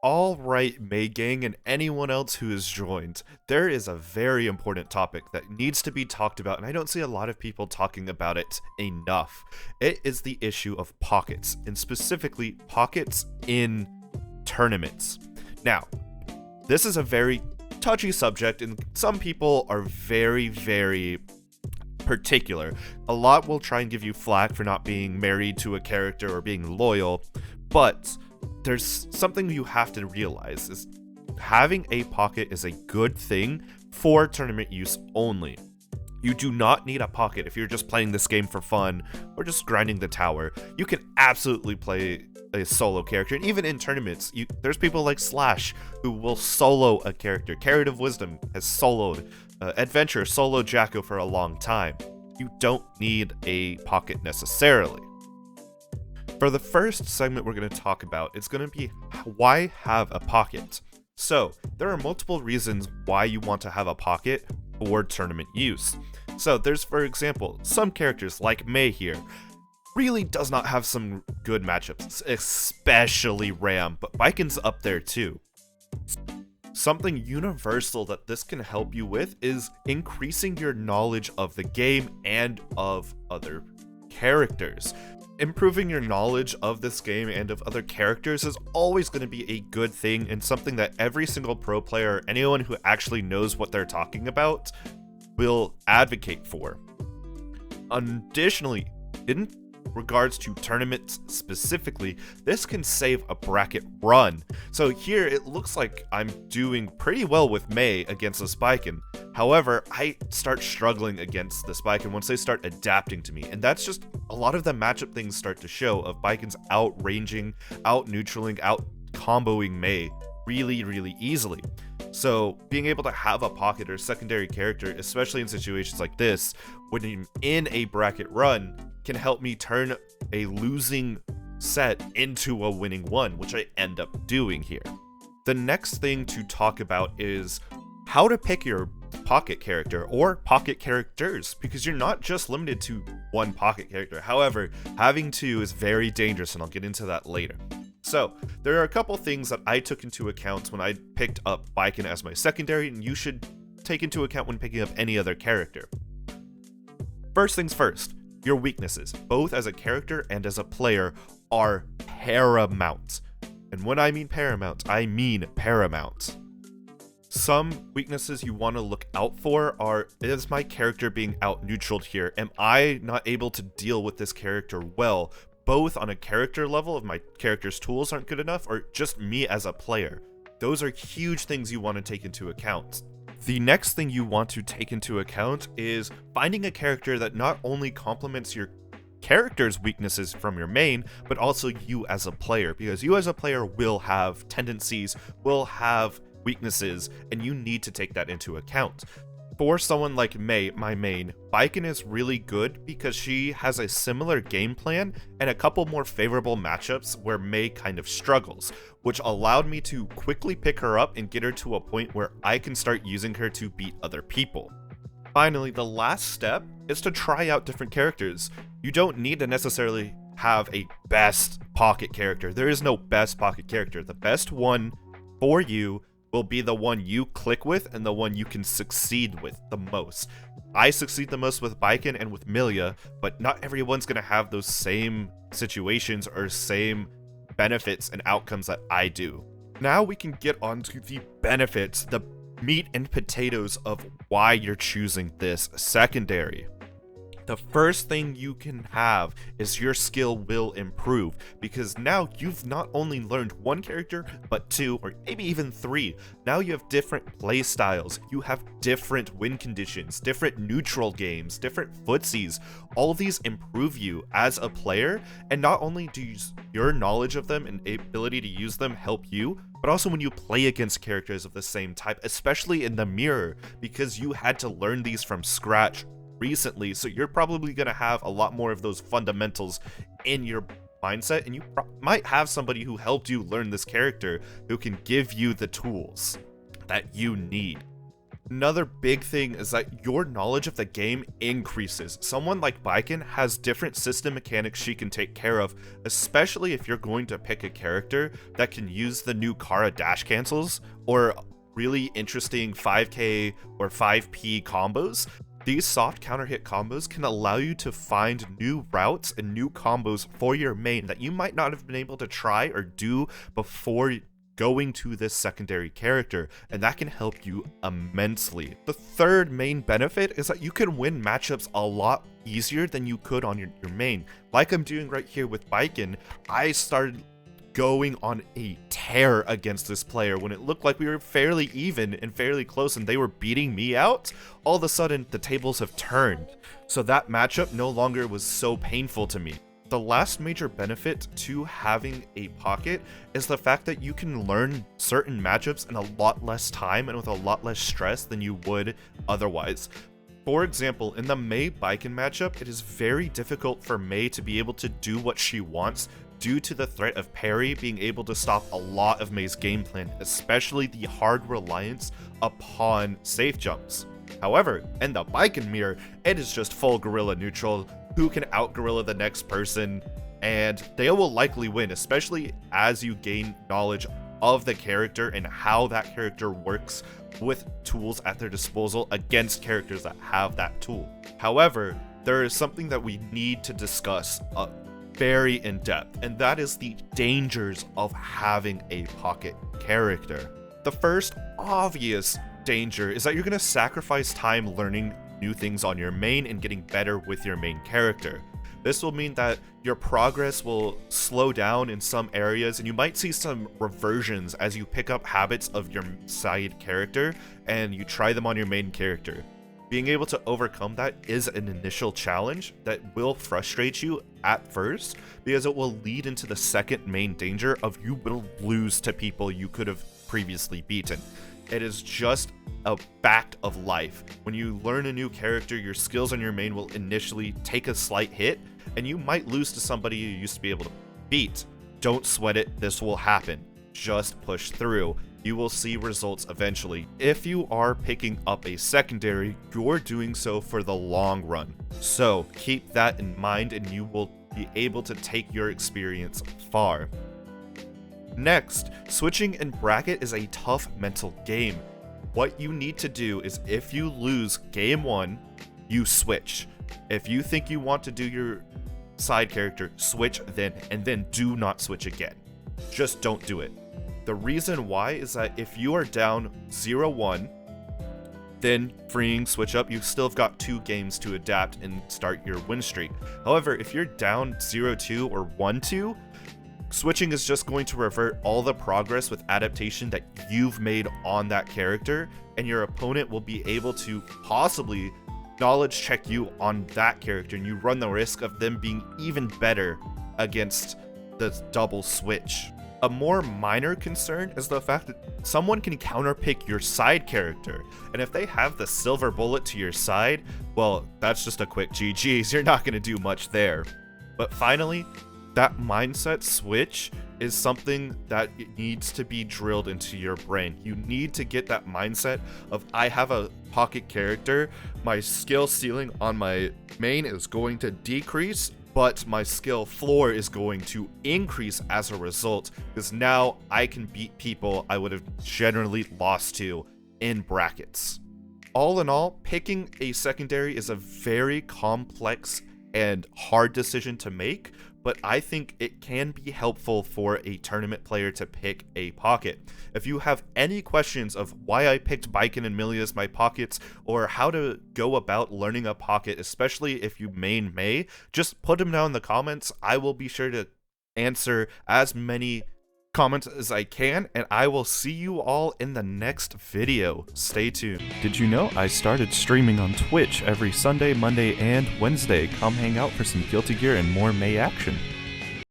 All right, May Gang, and anyone else who has joined, there is a very important topic that needs to be talked about, and I don't see a lot of people talking about it enough. It is the issue of pockets, and specifically pockets in tournaments. Now, this is a very touchy subject, and some people are very particular. A lot will try and give you flack for not being married to a character or being loyal, but there's something you have to realize is having a pocket is a good thing for tournament use only. You do not need a pocket if you're just playing this game for fun or just grinding the tower. You can absolutely play a solo character, and even in tournaments, there's people like Slash who will solo a character. Carrot of Wisdom has soloed. Adventure solo Jacko for a long time. You don't need a pocket necessarily. For the first segment we're going to talk about, it's going to be why have a pocket. So, there are multiple reasons why you want to have a pocket for tournament use. So, there's, for example, some characters like Mei here really does not have some good matchups, especially Ram, but Baikon's up there too. Something universal that this can help you with is increasing your knowledge of the game and of other characters. Improving your knowledge of this game and of other characters is always going to be a good thing and something that every single pro player, or anyone who actually knows what they're talking about, will advocate for. Additionally, in regards to tournaments specifically, this can save a bracket run. So here it looks like I'm doing pretty well with Mei against the Baiken. However, I start struggling against the Baiken once they start adapting to me, and that's just a lot of the matchup things start to show of Baiken's outranging, out-neutraling, out-comboing Mei really easily. So being able to have a pocket or secondary character, especially in situations like this, when I'm in a bracket run, can help me turn a losing set into a winning one, which I end up doing here. The next thing to talk about is how to pick your pocket character or pocket characters, because you're not just limited to one pocket character. However, having two is very dangerous, and I'll get into that later. So, there are a couple things that I took into account when I picked up Baiken as my secondary, and you should take into account when picking up any other character. First things first, your weaknesses, both as a character and as a player, are paramount. And when I mean paramount, I mean paramount. Some weaknesses you want to look out for are, is my character being out-neutraled here? Am I not able to deal with this character well, both on a character level if my character's tools aren't good enough, or just me as a player? Those are huge things you want to take into account. The next thing you want to take into account is finding a character that not only complements your character's weaknesses from your main, but also you as a player, because you as a player will have tendencies, will have weaknesses, and you need to take that into account. For someone like Mei, my main, Baiken is really good because she has a similar game plan and a couple more favorable matchups where Mei kind of struggles, which allowed me to quickly pick her up and get her to a point where I can start using her to beat other people. Finally, the last step is to try out different characters. You don't need to necessarily have a best pocket character. There is no best pocket character. The best one for you will be the one you click with and the one you can succeed with the most. I succeed the most with Baiken and with Milia, but not everyone's going to have those same situations or same benefits and outcomes that I do. Now we can get on to the benefits, the meat and potatoes of why you're choosing this secondary. The first thing you can have is your skill will improve, because now you've not only learned one character, but two, or maybe even three. Now you have different play styles, you have different win conditions, different neutral games, different footsies. All of these improve you as a player, and not only do your knowledge of them and ability to use them help you, but also when you play against characters of the same type, especially in the mirror, because you had to learn these from scratch recently, so you're probably going to have a lot more of those fundamentals in your mindset, and you might have somebody who helped you learn this character who can give you the tools that you need. Another big thing is that your knowledge of the game increases. Someone like Baiken has different system mechanics she can take care of, especially if you're going to pick a character that can use the new Kara dash cancels or really interesting 5k or 5p combos. These soft counter hit combos can allow you to find new routes and new combos for your main that you might not have been able to try or do before going to this secondary character, and that can help you immensely. The third main benefit is that you can win matchups a lot easier than you could on your main. Like I'm doing right here with Baiken, I started going on a tear against this player when it looked like we were fairly even and fairly close and they were beating me out. All of a sudden, the tables have turned, so that matchup no longer was so painful to me. The last major benefit to having a pocket is the fact that you can learn certain matchups in a lot less time and with a lot less stress than you would otherwise. For example, in the Mei Baiken matchup, it is very difficult for Mei to be able to do what she wants due to the threat of parry being able to stop a lot of Mei's game plan, especially the hard reliance upon safe jumps. However, in the Baiken mirror, it is just full gorilla neutral, who can out-gorilla the next person, and they will likely win, especially as you gain knowledge of the character and how that character works with tools at their disposal against characters that have that tool. However, there is something that we need to discuss very in depth, and that is the dangers of having a pocket character. The first obvious danger is that you're going to sacrifice time learning new things on your main and getting better with your main character. This will mean that your progress will slow down in some areas, and you might see some reversions as you pick up habits of your side character and you try them on your main character. Being able to overcome that is an initial challenge that will frustrate you at first, because it will lead into the second main danger of you will lose to people you could have previously beaten. It is just a fact of life. When you learn a new character, your skills on your main will initially take a slight hit, and you might lose to somebody you used to be able to beat. Don't sweat it, this will happen. Just push through. You will see results eventually. If you are picking up a secondary, you're doing so for the long run. So keep that in mind and you will be able to take your experience far. Next, switching in bracket is a tough mental game. What you need to do is, if you lose game 1, you switch. If you think you want to do your side character, switch then, and then do not switch again. Just don't do it. The reason why is that if you are down 0-1, then freeing switch up, you still have got 2 games to adapt and start your win streak. However, if you're down 0-2 or 1-2, switching is just going to revert all the progress with adaptation that you've made on that character, and your opponent will be able to possibly knowledge check you on that character, and you run the risk of them being even better against the double switch. A more minor concern is the fact that someone can counterpick your side character, and if they have the silver bullet to your side, well, that's just a quick GG's, you're not going to do much there. But finally, that mindset switch is something that needs to be drilled into your brain. You need to get that mindset of, I have a pocket character, my skill ceiling on my main is going to decrease, but my skill floor is going to increase as a result, because now I can beat people I would have generally lost to in brackets. All in all, picking a secondary is a very complex and hard decision to make, but I think it can be helpful for a tournament player to pick a pocket. If you have any questions of why I picked Baiken and Millie as my pockets, or how to go about learning a pocket, especially if you main Mei, just put them down in the comments. I will be sure to answer as many comments as I can, and I will see you all in the next video. Stay tuned. Did you know I started streaming on Twitch every Sunday, Monday, and Wednesday? Come hang out for some Guilty Gear and more Mei action.